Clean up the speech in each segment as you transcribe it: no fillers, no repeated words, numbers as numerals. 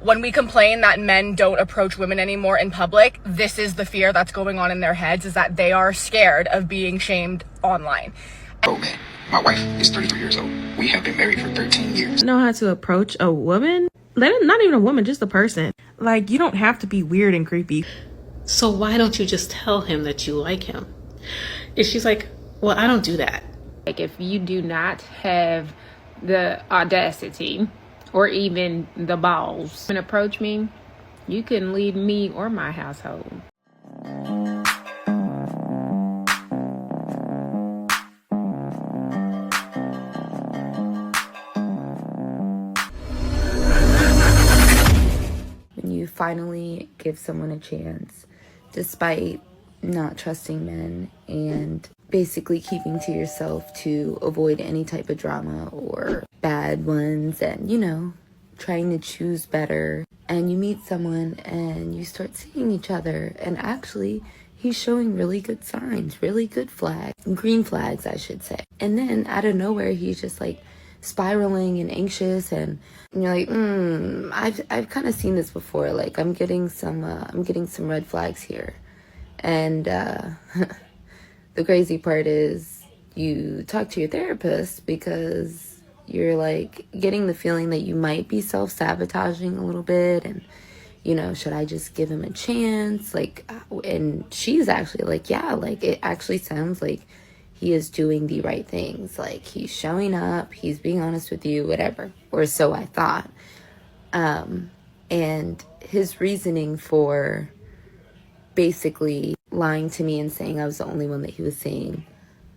When we complain that men don't approach women anymore in public, this is the fear that's going on in their heads, is that they are scared of being shamed online. Oh man, my wife is 33 years old. We have been married for 13 years. Know how to approach a woman? Not even a woman, just a person. Like, you don't have to be weird and creepy. So why don't you just tell him that you like him? And she's like, well, I don't do that. Like, if you do not have the audacity or even the balls and approach me, you can leave me or my household. When you finally give someone a chance, despite not trusting men and basically keeping to yourself to avoid any type of drama or bad ones, and, you know, trying to choose better, and you meet someone and you start seeing each other, and actually he's showing really good signs, really good flags, green flags I should say, and then out of nowhere he's just like spiraling and anxious, and you're like, I've kind of seen this before, like I'm getting some red flags here. And the crazy part is you talk to your therapist because you're like getting the feeling that you might be self-sabotaging a little bit, and, you know, should I just give him a chance? Like, and she's actually like, yeah, like it actually sounds like he is doing the right things. Like, he's showing up, he's being honest with you, whatever, or so I thought. And his reasoning for basically lying to me and saying I was the only one that he was seeing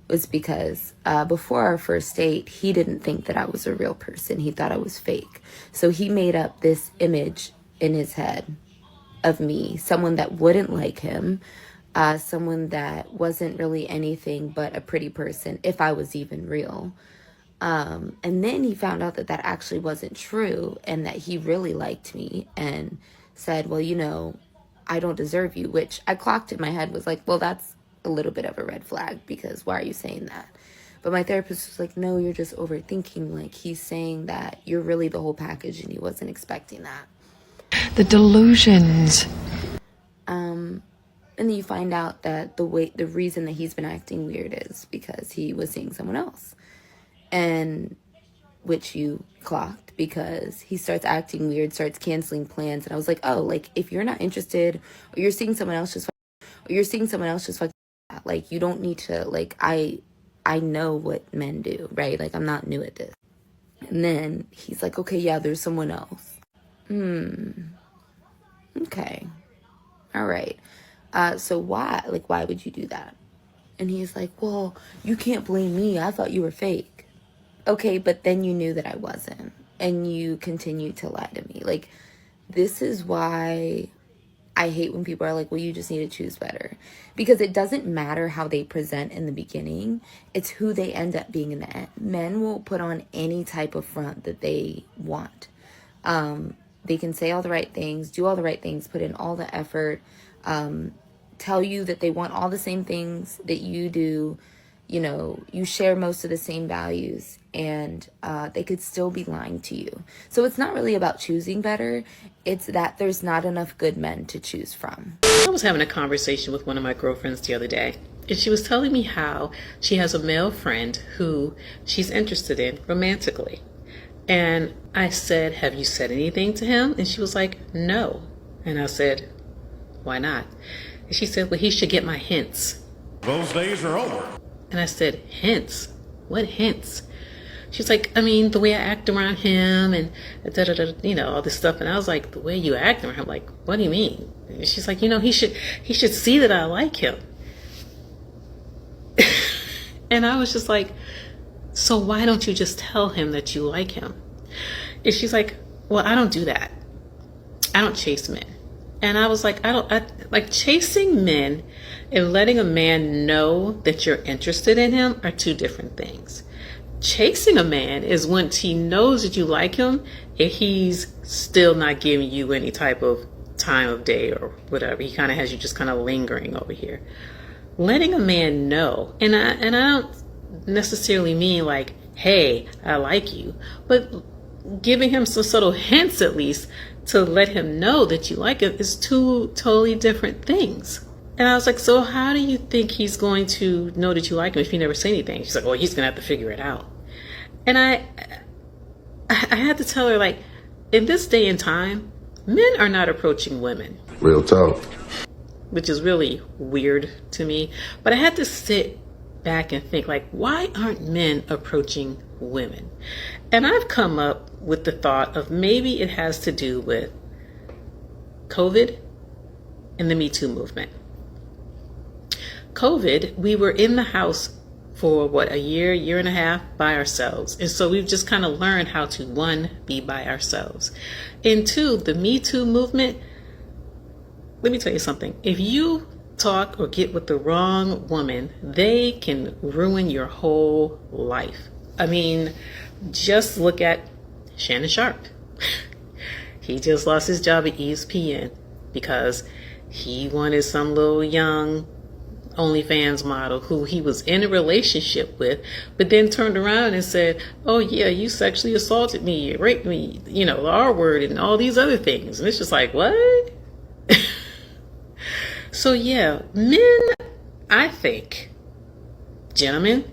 was because before our first date, he didn't think that I was a real person. He thought I was fake. So he made up this image in his head of me, someone that wouldn't like him, someone that wasn't really anything but a pretty person, if I was even real. And then he found out that that actually wasn't true, and that he really liked me and said, well, you know, I don't deserve you, which I clocked in my head, was like, well, that's a little bit of a red flag, because why are you saying that? But my therapist was like, no, you're just overthinking. Like, he's saying that you're really the whole package and he wasn't expecting that. The delusions. And then you find out that the reason that he's been acting weird is because he was seeing someone else. And which you clocked, because he starts acting weird, starts canceling plans. And I was like, oh, like, if you're not interested, or you're seeing someone else, just fuck, like, you don't need to, like, I know what men do, right? Like, I'm not new at this. And then he's like, okay, yeah, there's someone else. Okay. All right. So why would you do that? And he's like, well, you can't blame me. I thought you were fake. Okay, but then you knew that I wasn't, and you continued to lie to me. Like, this is why I hate when people are like, well, you just need to choose better. Because it doesn't matter how they present in the beginning. It's who they end up being in the end. Men will put on any type of front that they want. They can say all the right things, do all the right things, put in all the effort, tell you that they want all the same things that you do. You know, you share most of the same values, and they could still be lying to you. So it's not really about choosing better. It's that there's not enough good men to choose from. I was having a conversation with one of my girlfriends the other day, and she was telling me how she has a male friend who she's interested in romantically. And I said, have you said anything to him? And she was like, no. And I said, why not? And she said, well, he should get my hints. Those days are over. And I said, hints? What hints? She's like, I mean, the way I act around him and you know, all this stuff. And I was like, the way you act around him? Like, what do you mean? And she's like, you know, he should see that I like him. And I was just like, so why don't you just tell him that you like him? And she's like, well, I don't do that. I don't chase men. And I was like, I like chasing men and letting a man know that you're interested in him are two different things. Chasing a man is once he knows that you like him and he's still not giving you any type of time of day or whatever. He kind of has you just kind of lingering over here. Letting a man know, and I don't necessarily mean like, hey, I like you, but giving him some subtle hints at least to let him know that you like him is two totally different things. And I was like, so how do you think he's going to know that you like him if you never say anything? She's like, well, he's going to have to figure it out. And I had to tell her, like, in this day and time, men are not approaching women. Real talk. Which is really weird to me. But I had to sit back and think, like, why aren't men approaching women? And I've come up with the thought of maybe it has to do with COVID and the Me Too movement. COVID, we were in the house for a year and a half by ourselves. And so we've just kind of learned how to, one, be by ourselves. And two, the Me Too movement, let me tell you something. If you talk or get with the wrong woman, they can ruin your whole life. I mean, just look at Shannon Sharp. He just lost his job at ESPN because he wanted some little young OnlyFans model who he was in a relationship with, but then turned around and said, oh yeah, you sexually assaulted me, you raped me, you know, the R word and all these other things. And it's just like, what? So yeah, men, I think, gentlemen,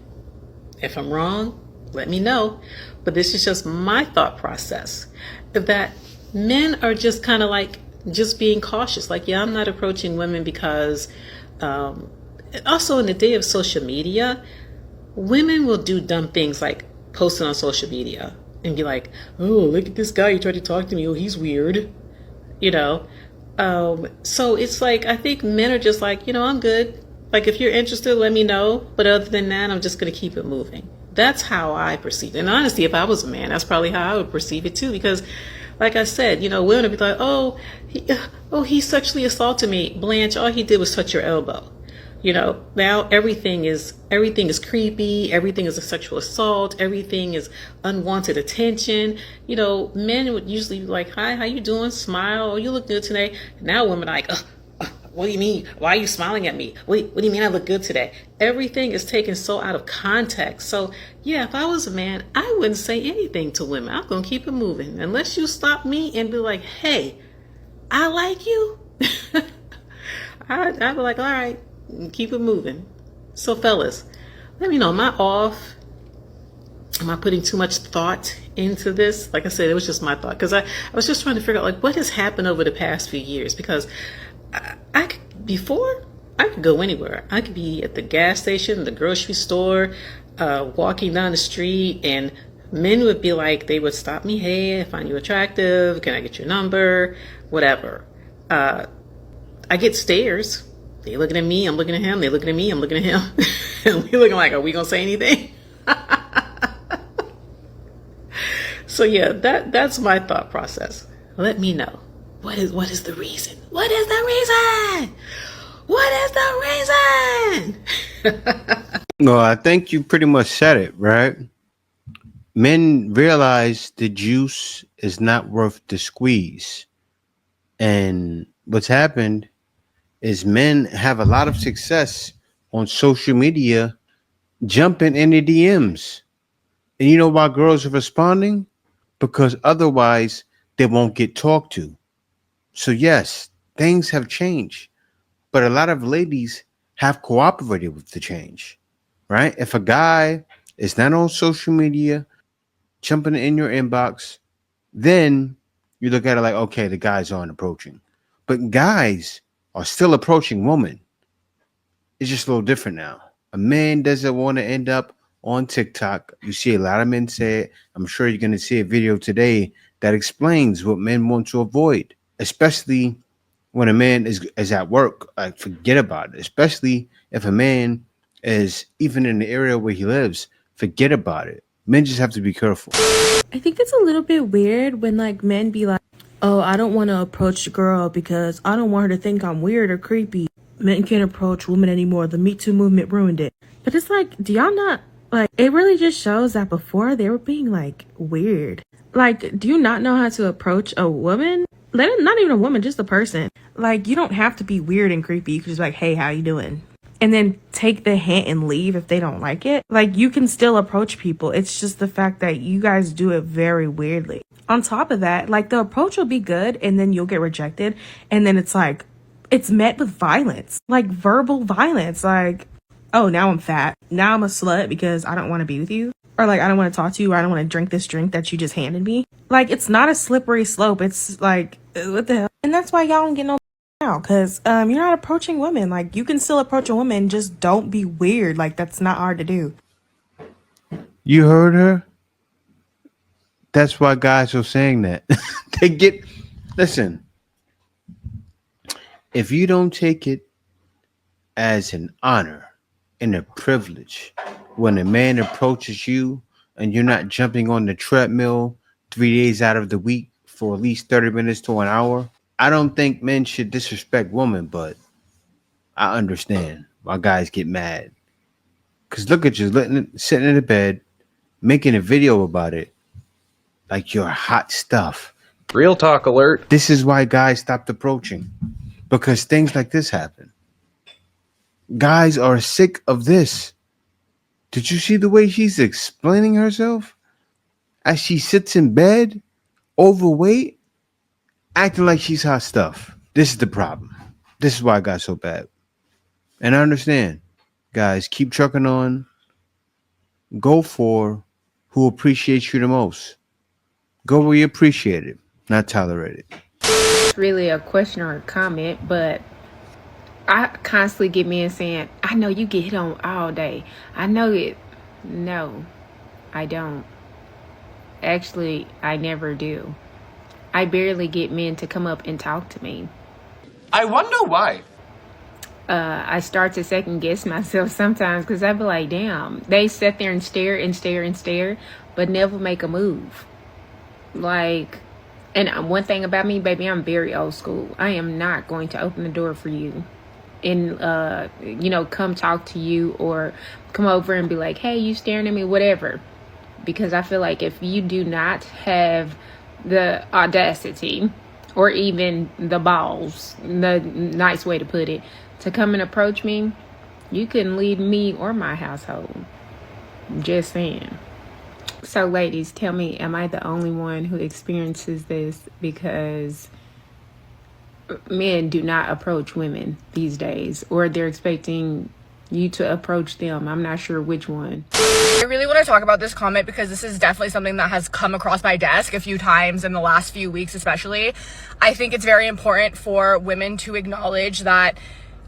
if I'm wrong, let me know. But this is just my thought process, that men are just kind of like, just being cautious. Like, yeah, I'm not approaching women because, also in the day of social media, women will do dumb things like posting on social media and be like, oh, look at this guy, he tried to talk to me, oh, he's weird, you know. So it's like, I think men are just like, you know, I'm good. Like, if you're interested, let me know. But other than that, I'm just going to keep it moving. That's how I perceive it. And honestly, if I was a man, that's probably how I would perceive it too. Because like I said, you know, women would be like, oh, he sexually assaulted me. Blanche, all he did was touch your elbow. You know, now everything is creepy. Everything is a sexual assault. Everything is unwanted attention. You know, men would usually be like, hi, how you doing? Smile. Oh, you look good today. Now women are like, what do you mean? Why are you smiling at me? What do you mean I look good today? Everything is taken so out of context. So yeah, if I was a man, I wouldn't say anything to women. I'm going to keep it moving. Unless you stop me and be like, hey, I like you. I'd be like, all right. Keep it moving. So fellas, let me know, am I off? Am I putting too much thought into this? Like I said, it was just my thought, because I was just trying to figure out, like, what has happened over the past few years, because before I could go anywhere. I could be at the gas station, the grocery store, walking down the street, and men would be like, they would stop me, hey, I find you attractive, can I get your number, whatever. I get stares. They looking at me, I'm looking at him, they looking at me, I'm looking at him. And we looking like, are we gonna say anything? So yeah, that's my thought process. Let me know. What is the reason? What is the reason? What is the reason? No, I think you pretty much said it, right? Men realize the juice is not worth the squeeze. And what's happened is men have a lot of success on social media jumping in the DMs. And you know why girls are responding? Because otherwise they won't get talked to. So yes, things have changed. But a lot of ladies have cooperated with the change, right? If a guy is not on social media, jumping in your inbox, then you look at it like, okay, the guys aren't approaching. But guys are still approaching women. It's just a little different now. A man doesn't want to end up on TikTok. You see a lot of men say it. I'm sure you're going to see a video today that explains what men want to avoid, especially when a man is at work. Like, forget about it. Especially if a man is even in the area where he lives, forget about it. Men just have to be careful. I think it's a little bit weird when like men be like, oh, I don't want to approach the girl because I don't want her to think I'm weird or creepy. Men can't approach women anymore. The Me Too movement ruined it. But it's like, do y'all not, like, it really just shows that before they were being like weird. Like, do you not know how to approach a woman? Not even a woman, just a person. Like, you don't have to be weird and creepy. You can just be like, hey, how you doing? And then take the hint and leave if they don't like it. Like, you can still approach people. It's just the fact that you guys do it very weirdly. On top of that, like, the approach will be good and then you'll get rejected. And then it's like, it's met with violence, like verbal violence. Like, oh, now I'm fat. Now I'm a slut because I don't want to be with you. Or like, I don't want to talk to you. Or I don't want to drink this drink that you just handed me. Like, it's not a slippery slope. It's like, what the hell? And that's why y'all don't get no now. Because you're not approaching women. Like, you can still approach a woman. Just don't be weird. Like, that's not hard to do. You heard her? That's why guys are saying that. Listen, if you don't take it as an honor and a privilege when a man approaches you and you're not jumping on the treadmill 3 days out of the week for at least 30 minutes to an hour, I don't think men should disrespect women, but I understand why guys get mad. Because look at you sitting in the bed, making a video about it like you're hot stuff. Real talk alert. This is why guys stopped approaching. Because things like this happen. Guys are sick of this. Did you see the way she's explaining herself? As she sits in bed, overweight, acting like she's hot stuff. This is the problem. This is why it got so bad. And I understand. Guys, keep trucking on. Go for who appreciates you the most. Go where you appreciate it, not tolerate it. It's really a question or a comment, but I constantly get men saying, I know you get hit on all day. I know it. No, I don't. Actually, I never do. I barely get men to come up and talk to me. I wonder why. I start to second guess myself sometimes because I be like, damn, they sit there and stare and stare and stare, but never make a move. Like, and one thing about me, baby, I'm very old school. I am not going to open the door for you and, come talk to you or come over and be like, hey, you staring at me, whatever. Because I feel like if you do not have the audacity or even the balls, the nice way to put it, to come and approach me, you couldn't lead me or my household. Just saying. So ladies, tell me, am I the only one who experiences this? Because men do not approach women these days, or they're expecting you to approach them. I'm not sure which one. I really want to talk about this comment because this is definitely something that has come across my desk a few times in the last few weeks, especially. I think it's very important for women to acknowledge that,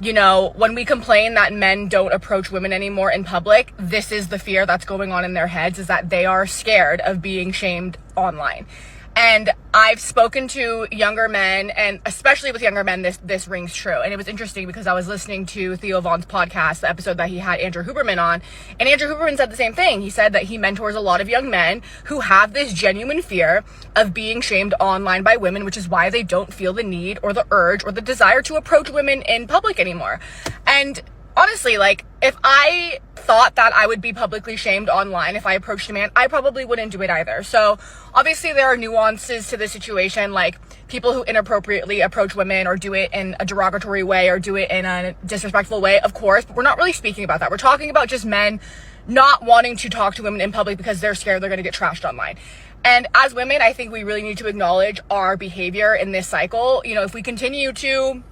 when we complain that men don't approach women anymore in public, this is the fear that's going on in their heads, is that they are scared of being shamed online. And I've spoken to younger men, and especially with younger men, this rings true. And it was interesting because I was listening to Theo Vaughn's podcast, the episode that he had Andrew Huberman on, and Andrew Huberman said the same thing. He said that he mentors a lot of young men who have this genuine fear of being shamed online by women, which is why they don't feel the need or the urge or the desire to approach women in public anymore. And honestly, like, if I thought that I would be publicly shamed online if I approached a man, I probably wouldn't do it either. So obviously there are nuances to the situation, like people who inappropriately approach women or do it in a derogatory way or do it in a disrespectful way, of course, but we're not really speaking about that. We're talking about just men not wanting to talk to women in public because they're scared they're going to get trashed online. And as women, I think we really need to acknowledge our behavior in this cycle. If we continue to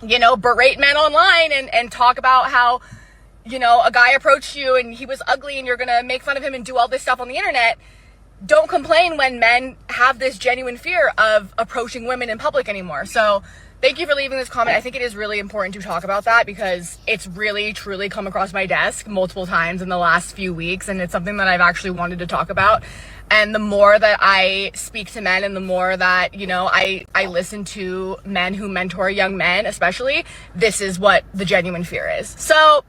berate men online and talk about how, a guy approached you and he was ugly and you're going to make fun of him and do all this stuff on the internet. Don't complain when men have this genuine fear of approaching women in public anymore. So thank you for leaving this comment. I think it is really important to talk about that because it's really, truly come across my desk multiple times in the last few weeks. And it's something that I've actually wanted to talk about. And the more that I speak to men and the more that, I listen to men who mentor young men, especially, this is what the genuine fear is. So,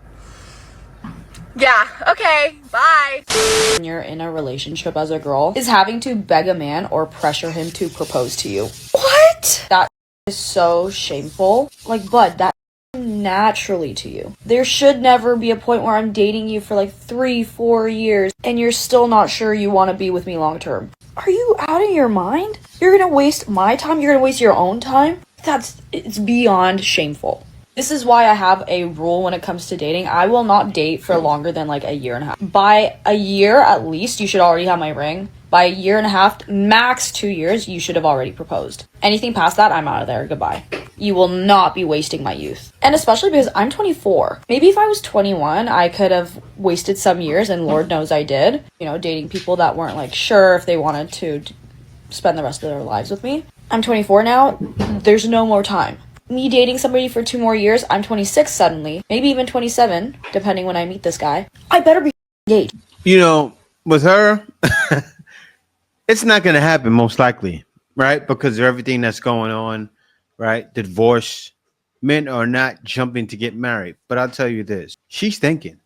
yeah, okay, bye. When you're in a relationship as a girl, is having to beg a man or pressure him to propose to you. What? That is so shameful. Like, bud, that naturally to you. There should never be a point where I'm dating you for like 3-4 years and you're still not sure you want to be with me long term. Are you out of your mind? You're gonna waste my time? You're gonna waste your own time? It's beyond shameful. This is why I have a rule when it comes to dating. I will not date for longer than like a year and a half. By a year at least, you should already have my ring. By a year and a half, max 2 years, you should have already proposed. Anything past that, I'm out of there. Goodbye. You will not be wasting my youth. And especially because I'm 24. Maybe if I was 21, I could have wasted some years, and Lord knows I did. You know, dating people that weren't like sure if they wanted to spend the rest of their lives with me. I'm 24 now. There's no more time. Me dating somebody for 2 more years, I'm 26 suddenly. Maybe even 27, depending when I meet this guy. I better be engaged. You know, with her, it's not going to happen most likely, right? Because of everything that's going on, right? The divorce. Men are not jumping to get married. But I'll tell you this. She's thinking.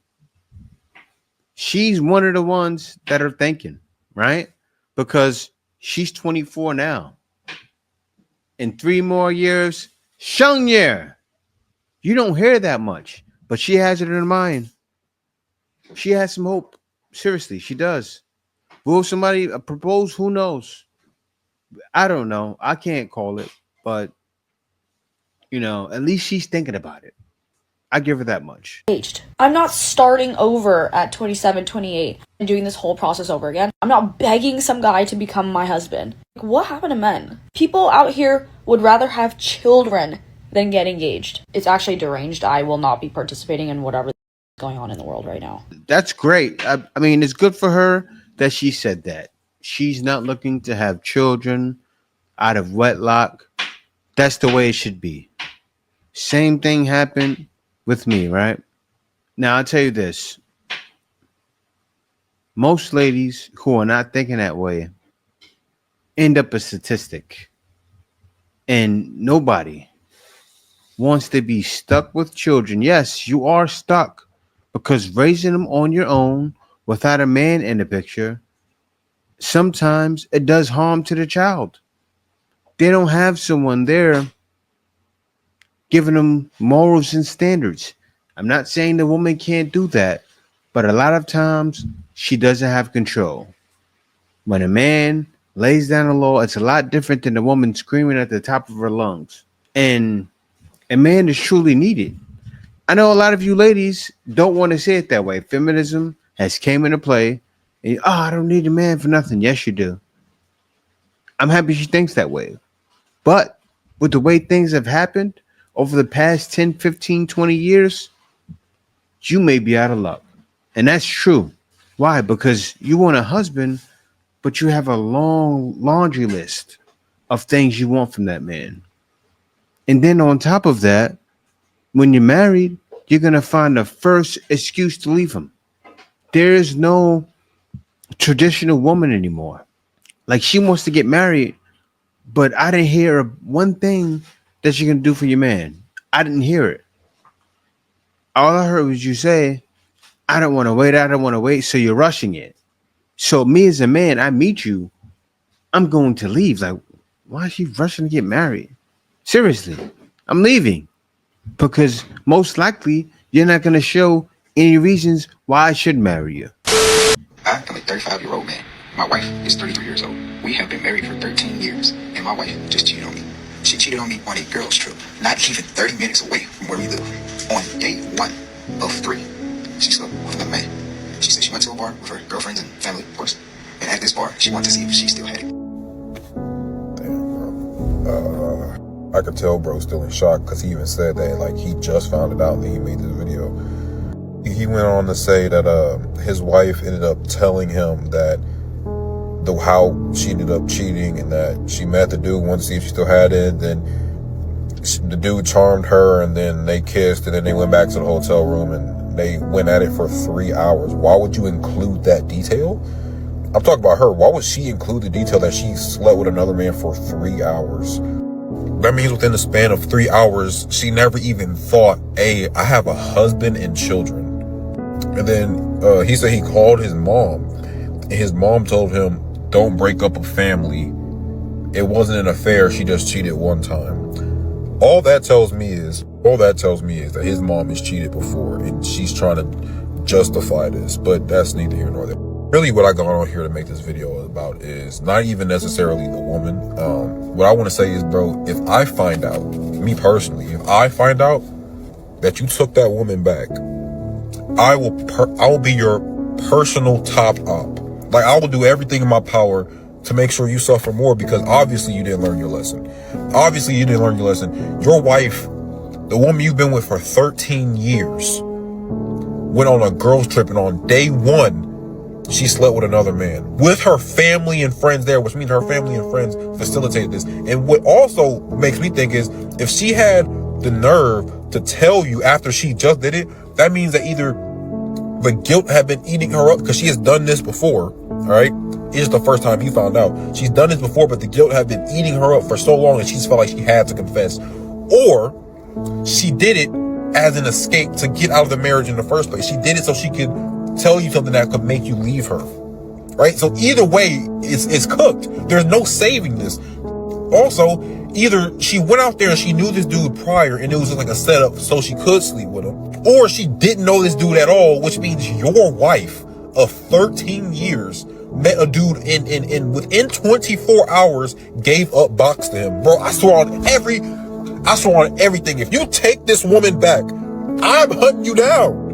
She's one of the ones that are thinking, right? Because she's 24 now. In 3 more years, Shungyear. You don't hear that much, but she has it in her mind. She has some hope. Seriously, she does. Will somebody propose? Who knows? I don't know. I can't call it, but you know, at least she's thinking about it. I give her that much. I'm not starting over at 27, 28 and doing this whole process over again. I'm not begging some guy to become my husband. Like, what happened to men? People out here would rather have children than get engaged. It's actually deranged. I will not be participating in whatever is going on in the world right now. That's great. I mean, it's good for her that she said that. She's not looking to have children out of wedlock. That's the way it should be. Same thing happened with me, right? Now, I'll tell you this. Most ladies who are not thinking that way end up a statistic. And nobody wants to be stuck with children. Yes, you are stuck because raising them on your own without a man in the picture, sometimes it does harm to the child. They don't have someone there giving them morals and standards. I'm not saying the woman can't do that, but a lot of times she doesn't have control. When a man lays down the law, it's a lot different than a woman screaming at the top of her lungs. And a man is truly needed. I know a lot of you ladies don't want to say it that way. Feminism has came into play. And, I don't need a man for nothing. Yes, you do. I'm happy she thinks that way. But with the way things have happened over the past 10, 15, 20 years, you may be out of luck. And that's true. Why? Because you want a husband, but you have a long laundry list of things you want from that man. And then on top of that, when you're married, you're going to find the first excuse to leave him. There is no traditional woman anymore. Like, she wants to get married, but I didn't hear one thing that you're going to do for your man. I didn't hear it. All I heard was you say, I don't want to wait. So you're rushing it. So me as a man, I meet you, I'm going to leave. Like, why is she rushing to get married? Seriously, I'm leaving. Because most likely you're not going to show any reasons why I should marry you. I am a 35-year-old man. My wife is 33 years old. We have been married for 13 years, and my wife just cheated on me. She cheated on me on a girl's trip, not even 30 minutes away from where we live. On day 1 of 3, she slept with another man. She said she went to a bar with her girlfriends and family, of course. And at this bar, she wanted to see if she still had it. Damn, bro. I could tell bro's still in shock because he even said that, like, he just found it out that he made this video. He went on to say that his wife ended up telling him that how she ended up cheating and that she met the dude, wanted to see if she still had it. Then the dude charmed her, and then they kissed, and then they went back to the hotel room and they went at it for 3 hours. Why would you include that detail? I'm talking about her. Why would she include the detail that she slept with another man for 3 hours? That means within the span of 3 hours, she never even thought, hey, I have a husband and children. And then he said he called his mom, and his mom told him, don't break up a family. It wasn't an affair. She just cheated one time. All that tells me is that his mom has cheated before, and she's trying to justify this. But that's neither here nor there. Really, what I got on here to make this video about is not even necessarily the woman. What I want to say is, bro, if I find out, me personally, if I find out that you took that woman back, I will be your personal top op. Like, I will do everything in my power to make sure you suffer more, because obviously you didn't learn your lesson. Obviously you didn't learn your lesson. Your wife, the woman you've been with for 13 years, went on a girls trip, and on day 1, she slept with another man with her family and friends there, which means her family and friends facilitated this. And what also makes me think is, if she had the nerve to tell you after she just did it, that means that either the guilt had been eating her up, because she has done this before, all right? It's the first time you found out. She's done this before, but the guilt had been eating her up for so long that she just felt like she had to confess. Or she did it as an escape to get out of the marriage in the first place. She did it so she could tell you something that could make you leave her, right? So either way, it's cooked. There's no saving this. Also, either she went out there and she knew this dude prior and it was just like a setup so she could sleep with him, or she didn't know this dude at all, which means your wife of 13 years met a dude in within 24 hours, gave up box to him. Bro, I swear on everything, if you take this woman back, I'm hunting you down.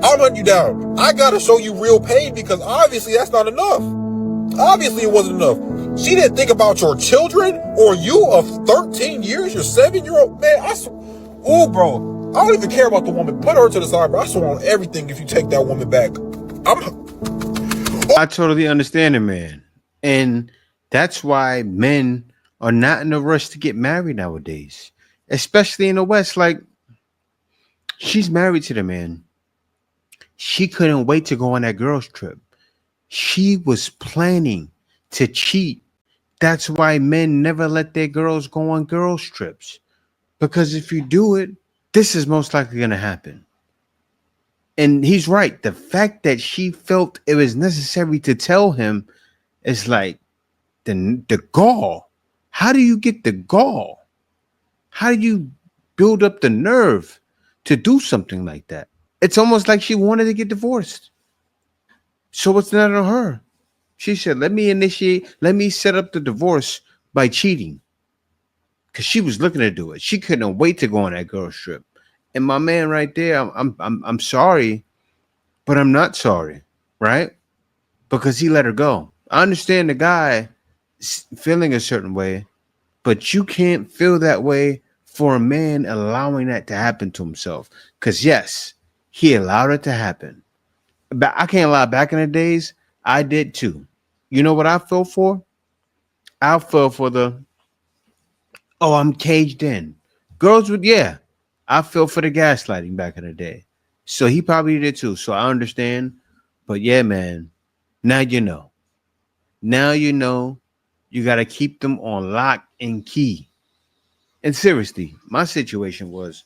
I'm hunting you down. I gotta show you real pain, because obviously that's not enough. Obviously it wasn't enough. She didn't think about your children or you of 13 years, your 7-year-old. Man, oh, bro, I don't even care about the woman. Put her to the side, bro. I swear on everything, if you take that woman back, I totally understand it, man. And that's why men are not in a rush to get married nowadays, especially in the West. Like, she's married to the man. She couldn't wait to go on that girls' trip. She was planning to cheat. That's why men never let their girls go on girls' trips. Because if you do it, this is most likely going to happen. And he's right. The fact that she felt it was necessary to tell him is like the gall. How do you get the gall? How do you build up the nerve to do something like that? It's almost like she wanted to get divorced. So it's not on her. She said, let me set up the divorce by cheating. Because she was looking to do it. She couldn't wait to go on that girl's trip. And my man right there, I'm sorry, but I'm not sorry, right? Because he let her go. I understand the guy feeling a certain way, but you can't feel that way for a man allowing that to happen to himself. Because yes, he allowed it to happen. But I can't lie, back in the days, I did too. You know what I fell for? I fell for I'm caged in. Girls would, yeah. I fell for the gaslighting back in the day. So he probably did too. So I understand. But yeah, man, now you know. Now you know you got to keep them on lock and key. And seriously, my situation was,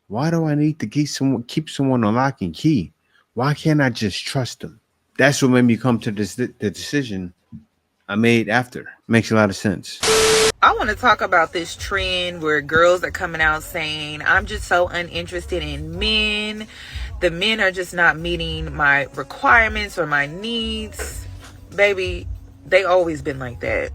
why do I need to keep someone on lock and key? Why can't I just trust them? That's what made me come to the decision I made after. Makes a lot of sense. I want to talk about this trend where girls are coming out saying, I'm just so uninterested in men. The men are just not meeting my requirements or my needs. Baby, they always been like that.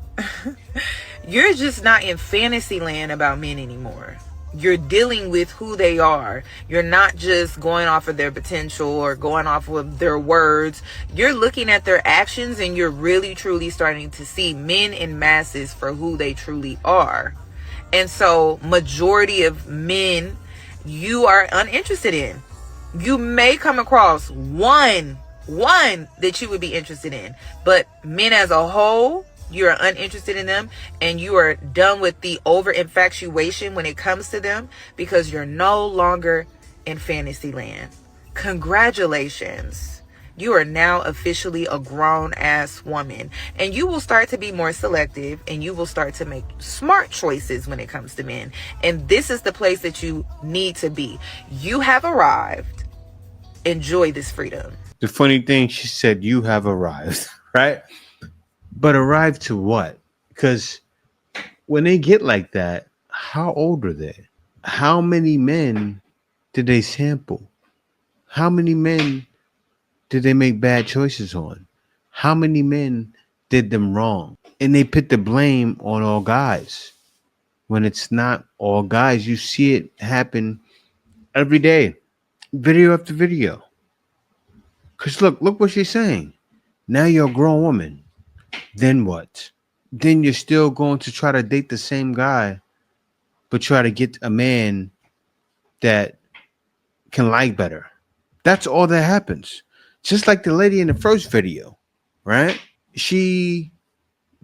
You're just not in fantasy land about men anymore. You're dealing with who they are. You're not just going off of their potential or going off of their words. You're looking at their actions, and you're really truly starting to see men in masses for who they truly are. And so majority of men you are uninterested in. You may come across one that you would be interested in, but men as a whole, you are uninterested in them, and you are done with the over infatuation when it comes to them, because you're no longer in fantasy land. Congratulations. You are now officially a grown ass woman, and you will start to be more selective, and you will start to make smart choices when it comes to men. And this is the place that you need to be. You have arrived. Enjoy this freedom. The funny thing, she said, you have arrived, right? But arrived to what? Because when they get like that, how old are they? How many men did they sample? How many men did they make bad choices on? How many men did them wrong? And they put the blame on all guys when it's not all guys. You see it happen every day, video after video. Because look what she's saying. Now you're a grown woman. Then what? Then you're still going to try to date the same guy, but try to get a man that can like better. That's all that happens. Just like the lady in the first video, right? She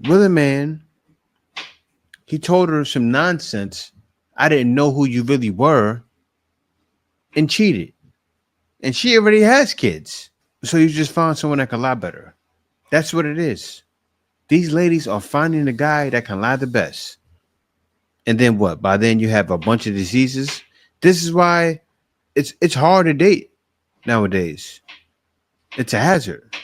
with a man, he told her some nonsense. I didn't know who you really were, and cheated. And she already has kids. So you just found someone that can lie better. That's what it is. These ladies are finding the guy that can lie the best. And then what? By then you have a bunch of diseases. This is why it's hard to date nowadays. It's a hazard.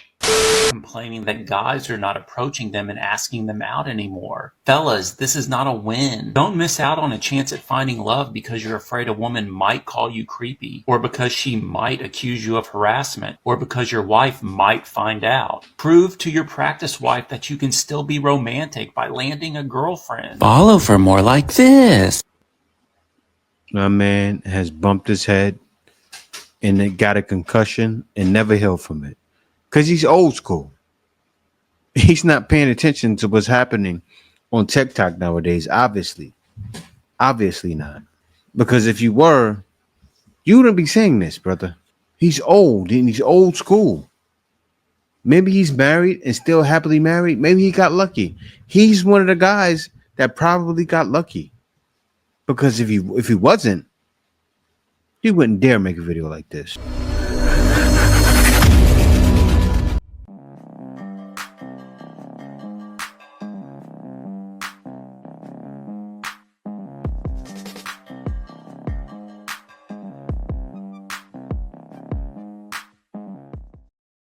Complaining that guys are not approaching them and asking them out anymore. Fellas, this is not a win. Don't miss out on a chance at finding love because you're afraid a woman might call you creepy, or because she might accuse you of harassment, or because your wife might find out. Prove to your practice wife that you can still be romantic by landing a girlfriend. Follow for more like this. My man has bumped his head and it got a concussion and never healed from it. Because he's old school. He's not paying attention to what's happening on TikTok nowadays, obviously. Obviously not. Because if you were, you wouldn't be saying this, brother. He's old and he's old school. Maybe he's married and still happily married. Maybe he got lucky. He's one of the guys that probably got lucky. Because if he wasn't, he wouldn't dare make a video like this.